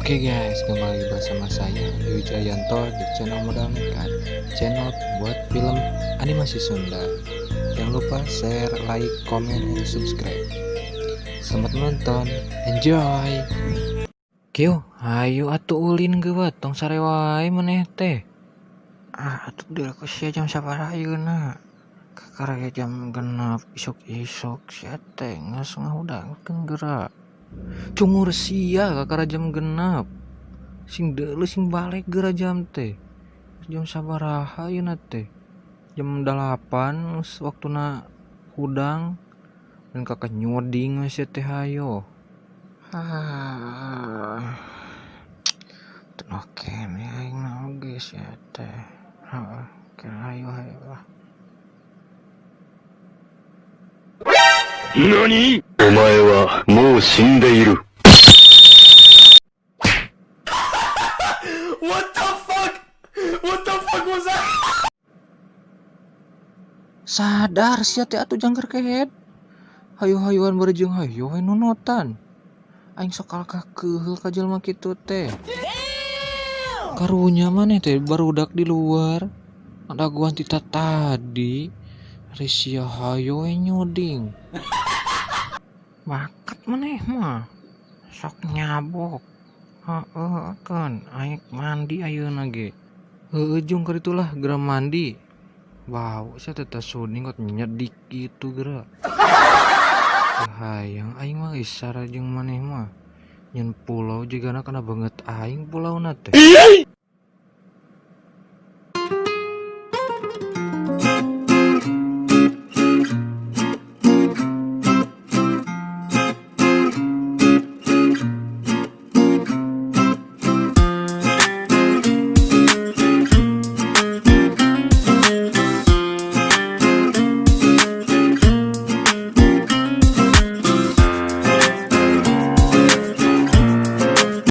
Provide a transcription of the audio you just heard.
Oke guys, kembali bersama saya Wijayanto di channel Modal Nekat, channel buat film animasi Sunda. Jangan lupa share, like, comment, and subscribe. Selamat menonton, enjoy. Kyo, ayo atuh ulin geus tong sare wae maneh teh. Atuh deul ku sia jam sabaraha ayeuna? Kakaraya jam 6 isuk-isuk sia teh geus ngahudangkeun geura. Cungur sia kakara jam 6. Sing deuleu sing balik geura jam teh. Jam sabaraha ayeuna teh? Jam 8 waktuna hudang dan kakak nyoding we teh hayo. Teu kene aing mah oge sia teh. Heeh, hayo lah. NANI?! お前はもう死んでいる。What the fuck? What the fuck was that? Sadar sia teh atuh jangkar kehet. Hayu-hayuan beureujeung hayu we nunutan. Aing sok kalkah ka jelema kitu teh. Karunya maneh teh barudak di luar. Daguan tita tadi. Risia hayu we nyoding. Bakat maneh mah. Sok nyabok. Heeh kan aing mandi ayeuna ge. Heueuh jeung keur itulah geura mandi. Wow, sia teh suning kot nyedik gitu geura. Hayang aing mah geus sara jeung maneh mah. Nyen pulau jigana kana banget aing pulauna teh.